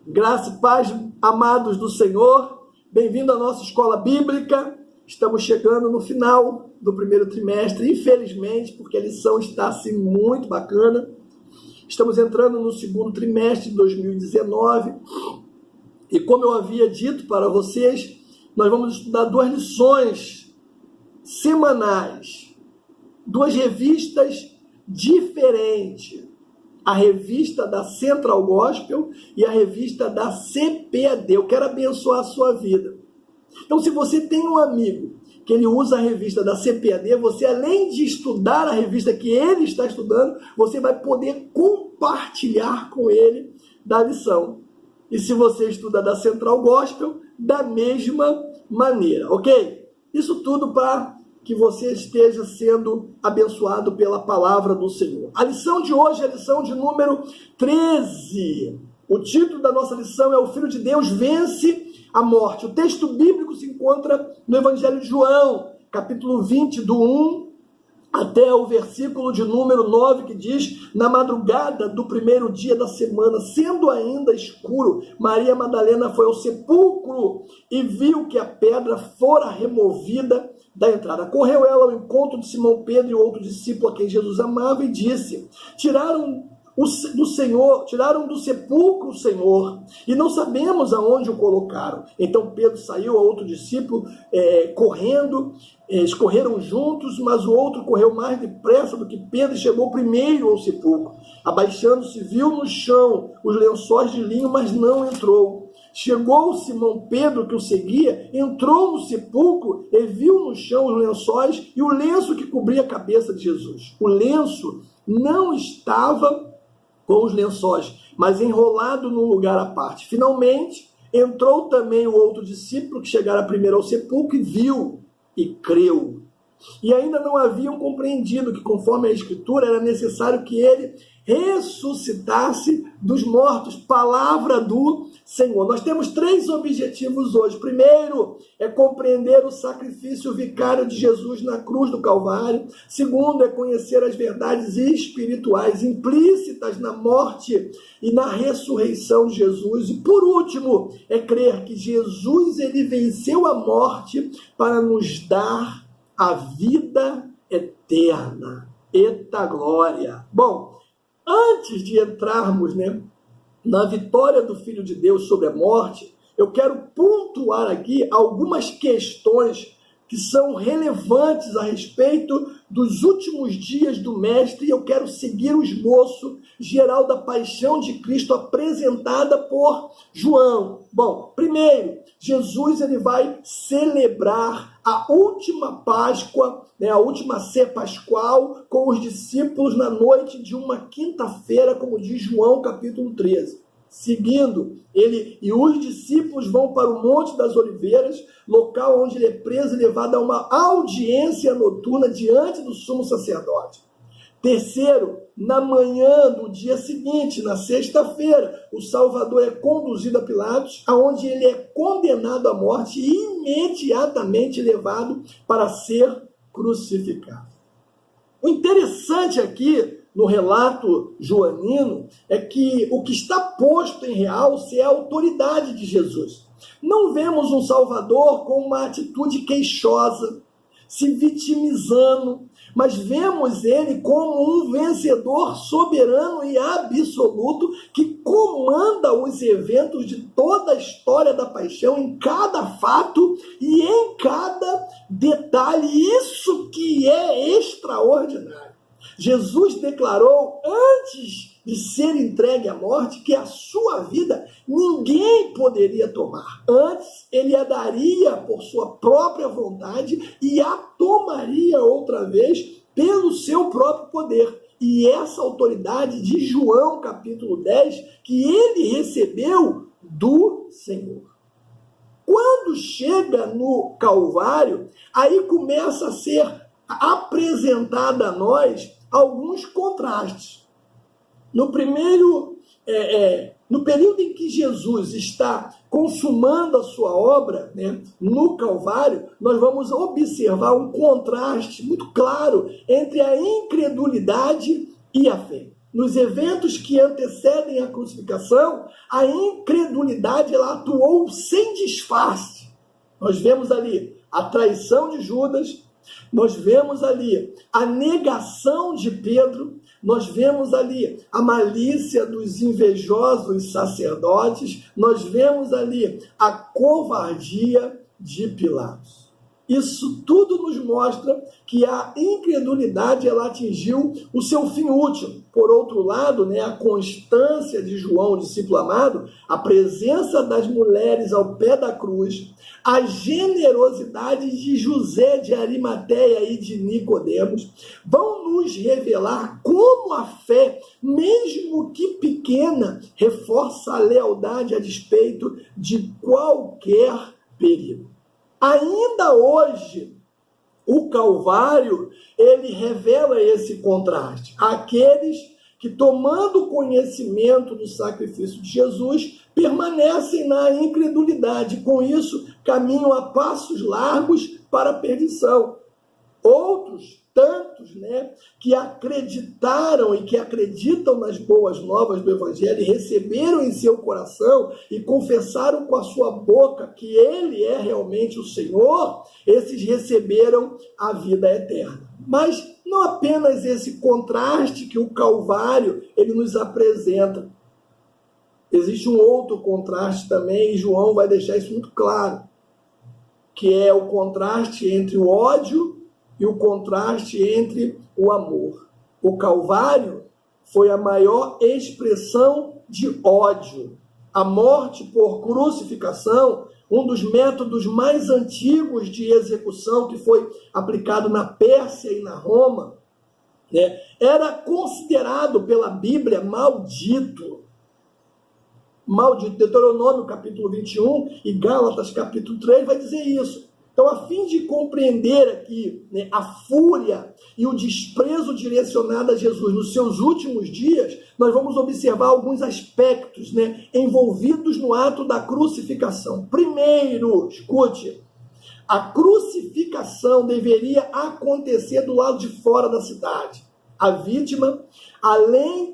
Graça e paz, amados do Senhor, bem-vindo à nossa escola bíblica. Estamos chegando no final do primeiro trimestre, infelizmente, porque a lição está assim muito bacana. Estamos entrando no segundo trimestre de 2019 e, como eu havia dito para vocês, nós vamos estudar duas lições semanais, duas revistas diferentes. A revista da Central Gospel e a revista da CPAD. Eu quero abençoar a sua vida. Então, se você tem um amigo que ele usa a revista da CPAD, você, além de estudar a revista que ele está estudando, você vai poder compartilhar com ele da lição. E se você estuda da Central Gospel, da mesma maneira, ok? Isso tudo para que você esteja sendo abençoado pela palavra do Senhor. A lição de hoje é a lição de número 13. O título da nossa lição é O Filho de Deus vence a morte. O texto bíblico se encontra no Evangelho de João, capítulo 20, do 1 até o versículo de número 9, que diz: na madrugada do primeiro dia da semana, sendo ainda escuro, Maria Madalena foi ao sepulcro e viu que a pedra fora removida da entrada. Correu ela ao encontro de Simão Pedro e outro discípulo a quem Jesus amava e disse: tiraram do sepulcro o Senhor, e não sabemos aonde o colocaram. Então Pedro saiu, a outro discípulo correndo, escorreram juntos, mas o outro correu mais depressa do que Pedro e chegou primeiro ao sepulcro. Abaixando-se, viu no chão os lençóis de linho, mas não entrou. Chegou Simão Pedro, que o seguia, entrou no sepulcro e viu no chão os lençóis e o lenço que cobria a cabeça de Jesus. O lenço não estava com os lençóis, mas enrolado num lugar à parte. Finalmente, entrou também o outro discípulo, que chegara primeiro ao sepulcro, e viu e creu. E ainda não haviam compreendido que, conforme a Escritura, era necessário que ele ressuscitasse dos mortos. Palavra do Senhor. Nós temos três objetivos hoje. Primeiro é compreender o sacrifício vicário de Jesus na cruz do Calvário. Segundo é conhecer as verdades espirituais implícitas na morte e na ressurreição de Jesus. E por último é crer que Jesus ele venceu a morte para nos dar a vida eterna. Eita glória! Bom, antes de entrarmos, na vitória do Filho de Deus sobre a morte, eu quero pontuar aqui algumas questões que são relevantes a respeito dos últimos dias do Mestre, e eu quero seguir o esboço geral da paixão de Cristo apresentada por João. Bom, primeiro, Jesus ele vai celebrar a última Páscoa, a última ceia pascual com os discípulos na noite de uma quinta-feira, como diz João capítulo 13. Seguindo, ele e os discípulos vão para o Monte das Oliveiras, local onde ele é preso e levado a uma audiência noturna diante do sumo sacerdote. Terceiro, na manhã do dia seguinte, na sexta-feira, o Salvador é conduzido a Pilatos, aonde ele é condenado à morte e imediatamente levado para ser crucificado. O interessante aqui no relato joanino é que o que está posto em realce é a autoridade de Jesus. Não vemos um Salvador com uma atitude queixosa, se vitimizando, mas vemos ele como um vencedor soberano e absoluto que comanda os eventos de toda a história da paixão, em cada fato e em cada detalhe. Isso que é extraordinário. Jesus declarou antes de ser entregue à morte que a sua vida ninguém poderia tomar. Antes, ele a daria por sua própria vontade e a tomaria outra vez pelo seu próprio poder. E essa autoridade de João capítulo 10, que ele recebeu do Senhor. Quando chega no Calvário, aí começa a ser apresentada a nós alguns contrastes. No período em que Jesus está consumando a sua obra, no Calvário, nós vamos observar um contraste muito claro entre a incredulidade e a fé. nos eventos que antecedem a crucificação, a incredulidade ela atuou sem disfarce. Nós vemos ali a traição de Judas, nós vemos ali a negação de Pedro, nós vemos ali a malícia dos invejosos sacerdotes, nós vemos ali a covardia de Pilatos. Isso tudo nos mostra que a incredulidade ela atingiu o seu fim último. Por outro lado, a constância de João, o discípulo amado, a presença das mulheres ao pé da cruz, a generosidade de José de Arimateia e de Nicodemos vão nos revelar como a fé, mesmo que pequena, reforça a lealdade a despeito de qualquer perigo. Ainda hoje, o Calvário, ele revela esse contraste. Aqueles que, tomando conhecimento do sacrifício de Jesus, permanecem na incredulidade. Com isso, caminham a passos largos para a perdição. Outros, tantos, que acreditaram e que acreditam nas boas novas do Evangelho e receberam em seu coração e confessaram com a sua boca que Ele é realmente o Senhor, esses receberam a vida eterna. Mas não apenas esse contraste que o Calvário ele nos apresenta. Existe um outro contraste também, e João vai deixar isso muito claro, que é o contraste entre o ódio e o contraste entre o amor. O Calvário foi a maior expressão de ódio. A morte por crucificação, um dos métodos mais antigos de execução que foi aplicado na Pérsia e na Roma, era considerado pela Bíblia maldito. Maldito. Deuteronômio capítulo 21 e Gálatas capítulo 3 vai dizer isso. Então, a fim de compreender aqui a fúria e o desprezo direcionado a Jesus nos seus últimos dias, nós vamos observar alguns aspectos envolvidos no ato da crucificação. Primeiro, escute, a crucificação deveria acontecer do lado de fora da cidade. A vítima,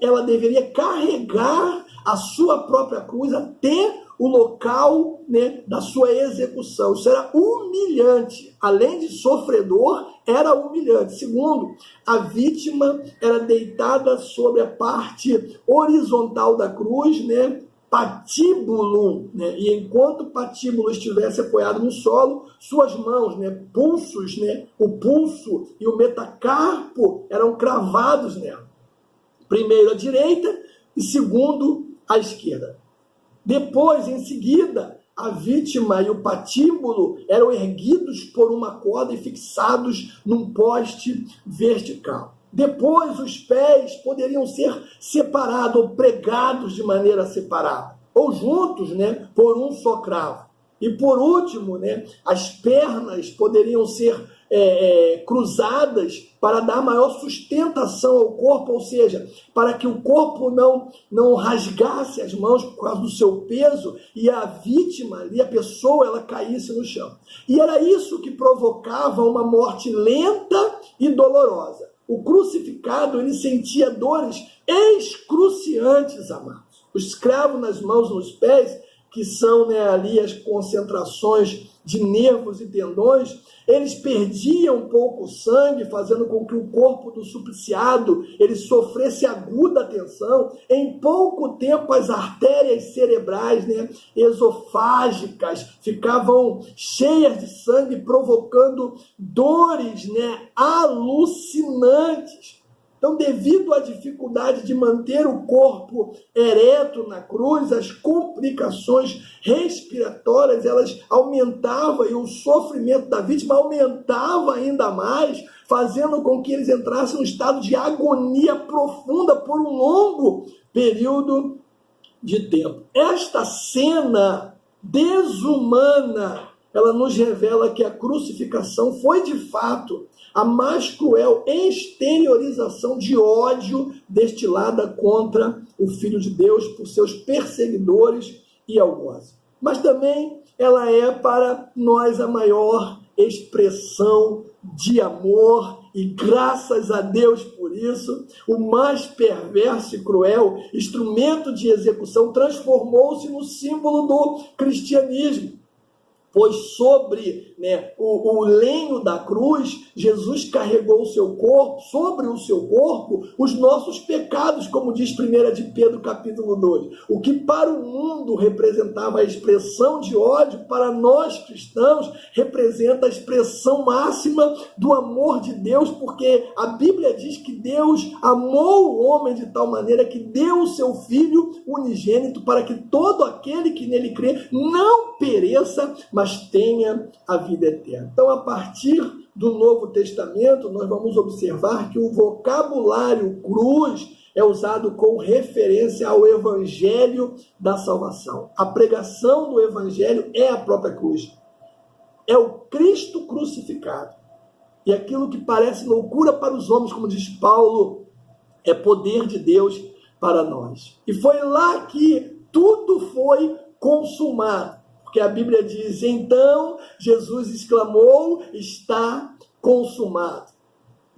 ela deveria carregar a sua própria cruz até o local da sua execução. Isso era humilhante. Além de sofredor, era humilhante. Segundo, a vítima era deitada sobre a parte horizontal da cruz, patíbulo, e enquanto o patíbulo estivesse apoiado no solo, suas mãos, pulsos, o pulso e o metacarpo eram cravados nela. Primeiro à direita e segundo à esquerda. Depois, em seguida, a vítima e o patíbulo eram erguidos por uma corda e fixados num poste vertical. Depois, os pés poderiam ser separados ou pregados de maneira separada, ou juntos, por um só cravo. E por último, as pernas poderiam ser cruzadas para dar maior sustentação ao corpo, ou seja, para que o corpo não rasgasse as mãos por causa do seu peso e a vítima, a pessoa, ela caísse no chão. E era isso que provocava uma morte lenta e dolorosa. O crucificado, ele sentia dores excruciantes, amados. O escravo nas mãos e nos pés, que são ali as concentrações de nervos e tendões, eles perdiam pouco sangue, fazendo com que o corpo do supliciado ele sofresse aguda tensão. Em pouco tempo, as artérias cerebrais, esofágicas, ficavam cheias de sangue, provocando dores, alucinantes. Então, devido à dificuldade de manter o corpo ereto na cruz, as complicações respiratórias, elas aumentavam e o sofrimento da vítima aumentava ainda mais, fazendo com que eles entrassem num estado de agonia profunda por um longo período de tempo. Esta cena desumana, ela nos revela que a crucificação foi, de fato, a mais cruel exteriorização de ódio destilada contra o Filho de Deus por seus perseguidores e algozes. Mas também ela é para nós a maior expressão de amor, e graças a Deus por isso, o mais perverso e cruel instrumento de execução transformou-se no símbolo do cristianismo. Pois sobre o lenho da cruz, Jesus carregou o seu corpo, sobre o seu corpo, os nossos pecados, como diz 1 de Pedro, capítulo 2. O que para o mundo representava a expressão de ódio, para nós cristãos, representa a expressão máxima do amor de Deus, porque a Bíblia diz que Deus amou o homem de tal maneira que deu o seu Filho unigênito para que todo aquele que nele crê não pereça, mas tenha a vida eterna. Então, a partir do Novo Testamento, nós vamos observar que o vocabulário cruz é usado com referência ao Evangelho da salvação. A pregação do Evangelho é a própria cruz. É o Cristo crucificado. E aquilo que parece loucura para os homens, como diz Paulo, é poder de Deus para nós. E foi lá que tudo foi consumado. Porque a Bíblia diz, então Jesus exclamou, está consumado.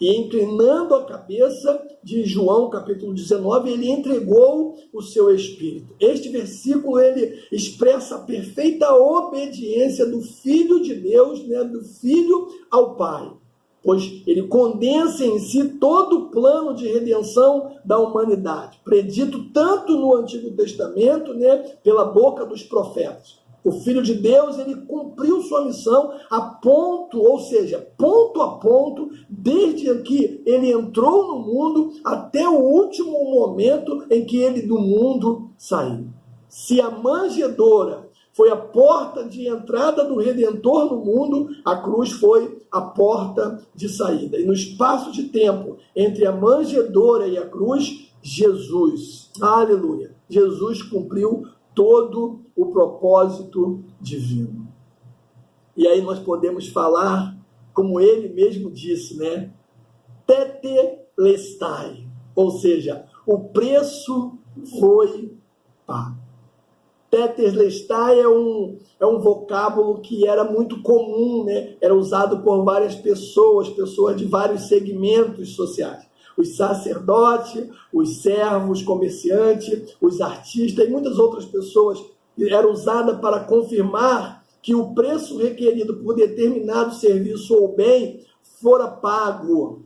E inclinando a cabeça, de João capítulo 19, ele entregou o seu espírito. Este versículo, ele expressa a perfeita obediência do Filho de Deus, do Filho ao Pai. Pois ele condensa em si todo o plano de redenção da humanidade, predito tanto no Antigo Testamento, pela boca dos profetas. O Filho de Deus, ele cumpriu sua missão a ponto, ou seja, ponto a ponto, desde que ele entrou no mundo até o último momento em que ele do mundo saiu. Se a manjedoura foi a porta de entrada do Redentor no mundo, a cruz foi a porta de saída. E no espaço de tempo entre a manjedoura e a cruz, Jesus, aleluia, Jesus cumpriu todo o propósito divino. E aí nós podemos falar, como ele mesmo disse, tetelestai, ou seja, o preço foi pago. Tetelestai é um vocábulo que era muito comum, era usado por várias pessoas de vários segmentos sociais. Os sacerdotes, os servos, os comerciantes, os artistas e muitas outras pessoas. Era usada para confirmar que o preço requerido por determinado serviço ou bem fora pago.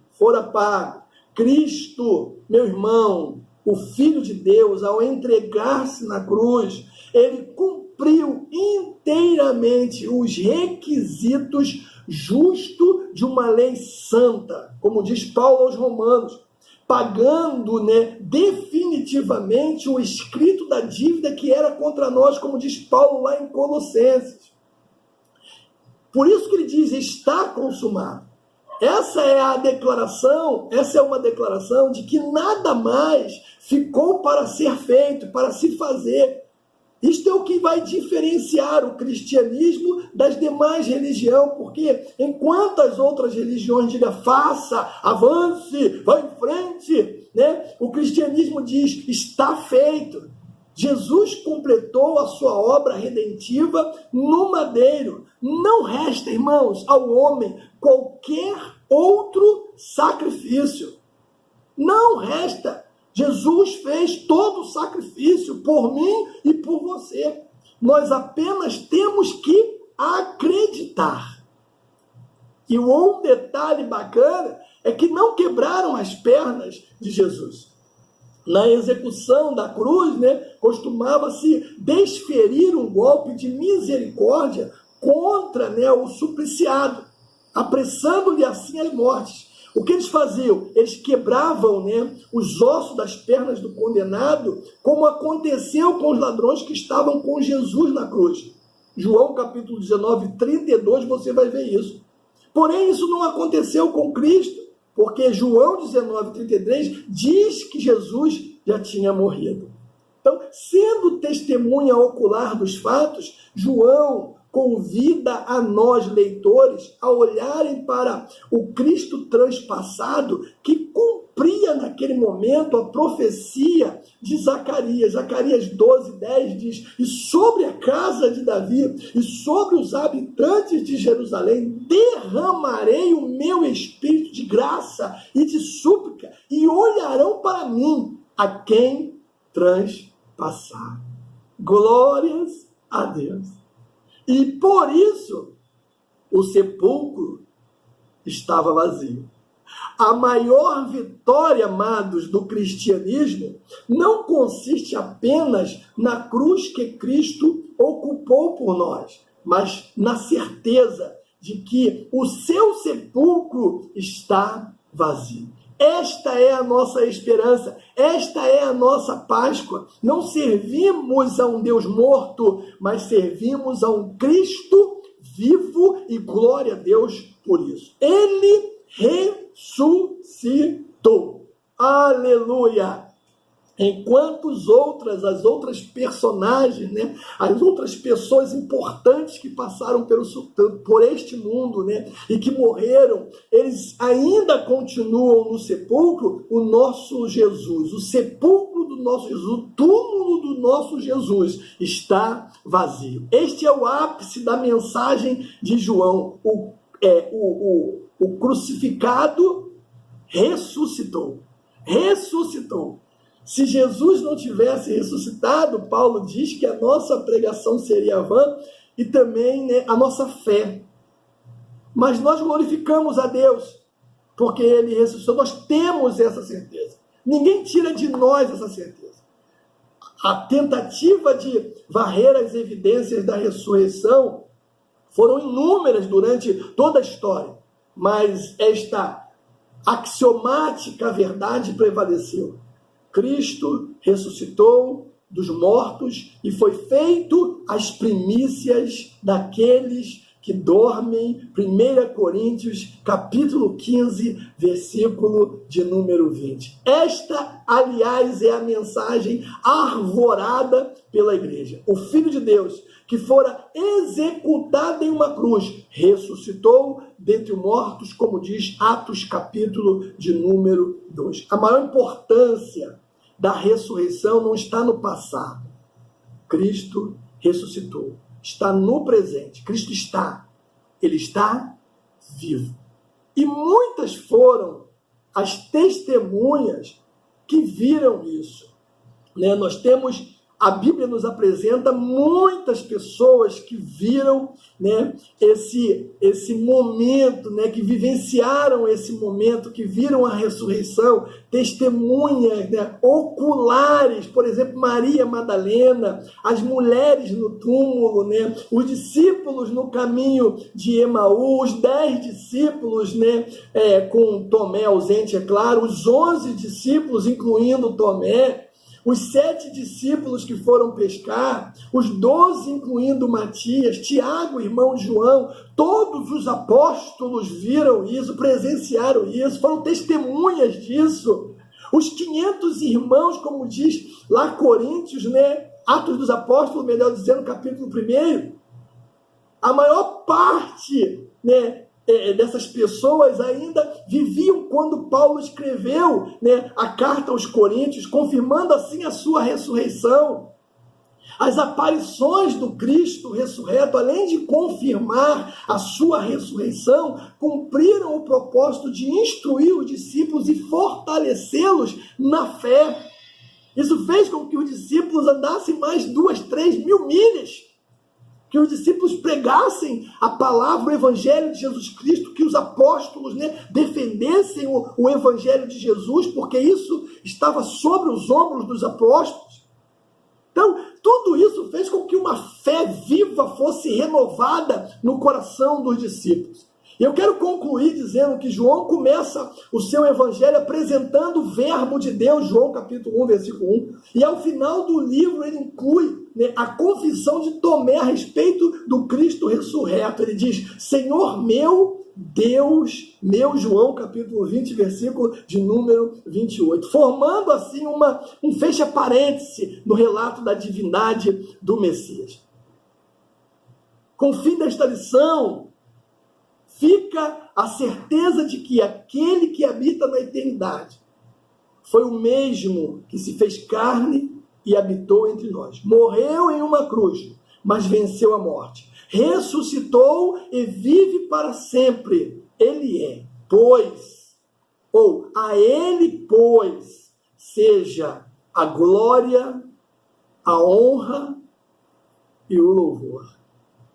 Cristo, meu irmão, o Filho de Deus, ao entregar-se na cruz, ele cumpriu inteiramente os requisitos justos de uma lei santa, como diz Paulo aos Romanos, pagando definitivamente o escrito da dívida que era contra nós, como diz Paulo lá em Colossenses. Por isso que ele diz, está consumado. Essa é uma declaração de que nada mais ficou para ser feito, para se fazer. Isto é o que vai diferenciar o cristianismo das demais religiões, porque enquanto as outras religiões digam faça, avance, vá em frente, o cristianismo diz está feito. Jesus completou a sua obra redentiva no madeiro. Não resta, irmãos, ao homem qualquer outro sacrifício. Não resta. Jesus fez todo o sacrifício por mim e por você. Nós apenas temos que acreditar. E um detalhe bacana é que não quebraram as pernas de Jesus. Na execução da cruz, costumava-se desferir um golpe de misericórdia contra o supliciado, apressando-lhe assim as mortes. O que eles faziam? Eles quebravam os ossos das pernas do condenado, como aconteceu com os ladrões que estavam com Jesus na cruz. João capítulo 19, 32, você vai ver isso. Porém, isso não aconteceu com Cristo, porque João 19, 33 diz que Jesus já tinha morrido. Então, sendo testemunha ocular dos fatos, João convida a nós, leitores, a olharem para o Cristo transpassado que cumpriu cumpria naquele momento a profecia de Zacarias. Zacarias 12:10 diz: e sobre a casa de Davi e sobre os habitantes de Jerusalém derramarei o meu espírito de graça e de súplica, e olharão para mim a quem transpassar. Glórias a Deus. E por isso o sepulcro estava vazio. A maior vitória, amados, do cristianismo não consiste apenas na cruz que Cristo ocupou por nós, mas na certeza de que o seu sepulcro está vazio. Esta é a nossa esperança, esta é a nossa Páscoa. Não servimos a um Deus morto, mas servimos a um Cristo vivo, e glória a Deus por isso. Ele ressuscitou. Aleluia! Enquanto as outras personagens, né, as outras pessoas importantes que passaram por este mundo, né, e que morreram, eles ainda continuam no sepulcro. O nosso Jesus, o sepulcro do nosso Jesus, o túmulo do nosso Jesus está vazio. Este é o ápice da mensagem de João. O crucificado ressuscitou. Ressuscitou. Se Jesus não tivesse ressuscitado, Paulo diz que a nossa pregação seria vã e também, né, a nossa fé. Mas nós glorificamos a Deus porque Ele ressuscitou. Nós temos essa certeza. Ninguém tira de nós essa certeza. A tentativa de varrer as evidências da ressurreição foram inúmeras durante toda a história, mas esta axiomática verdade prevaleceu. Cristo ressuscitou dos mortos e foi feito as primícias daqueles que dormem. 1 Coríntios, capítulo 15, versículo de número 20. Esta, aliás, é a mensagem arvorada pela igreja. O Filho de Deus, que fora executado em uma cruz, ressuscitou dentre os mortos, como diz Atos, capítulo de número 2. A maior importância da ressurreição não está no passado. Cristo ressuscitou. Está no presente. Cristo está. Ele está vivo. E muitas foram as testemunhas que viram isso. Né? Nós temos... A Bíblia nos apresenta muitas pessoas que viram, né, esse momento, né, que vivenciaram esse momento, que viram a ressurreição, testemunhas, né, oculares, por exemplo, Maria Madalena, as mulheres no túmulo, né, os discípulos no caminho de Emaú, os 10 discípulos, né, com Tomé ausente, é claro, os 11 discípulos, incluindo Tomé, os 7 discípulos que foram pescar, os 12, incluindo Matias, Tiago, irmão de João, todos os apóstolos viram isso, presenciaram isso, foram testemunhas disso. Os 500 irmãos, como diz lá Coríntios, né? Atos dos Apóstolos, melhor dizendo, capítulo 1, a maior parte, né, dessas pessoas ainda viviam quando Paulo escreveu, né, a carta aos Coríntios, confirmando assim a sua ressurreição. As aparições do Cristo ressurreto, além de confirmar a sua ressurreição, cumpriram o propósito de instruir os discípulos e fortalecê-los na fé. Isso fez com que os discípulos andassem mais 2-3 mil milhas, que os discípulos pregassem a palavra, o evangelho de Jesus Cristo, que os apóstolos, né, defendessem o evangelho de Jesus, porque isso estava sobre os ombros dos apóstolos. Então, tudo isso fez com que uma fé viva fosse renovada no coração dos discípulos. E eu quero concluir dizendo que João começa o seu evangelho apresentando o verbo de Deus, João capítulo 1, versículo 1, e ao final do livro ele inclui, né, a confissão de Tomé a respeito do Cristo ressurreto. Ele diz: Senhor meu, Deus meu, João capítulo 20, versículo de número 28, formando assim um fecha-parêntese no relato da divindade do Messias. Com o fim desta lição, fica a certeza de que aquele que habita na eternidade foi o mesmo que se fez carne e habitou entre nós. Morreu em uma cruz, mas venceu a morte. Ressuscitou e vive para sempre. Ele é, pois, ou a ele, pois, seja a glória, a honra e o louvor.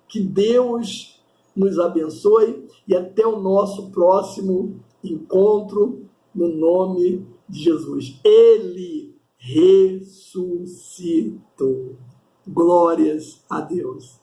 Que Deus nos abençoe e até o nosso próximo encontro no nome de Jesus. Ele ressuscitou. Glórias a Deus.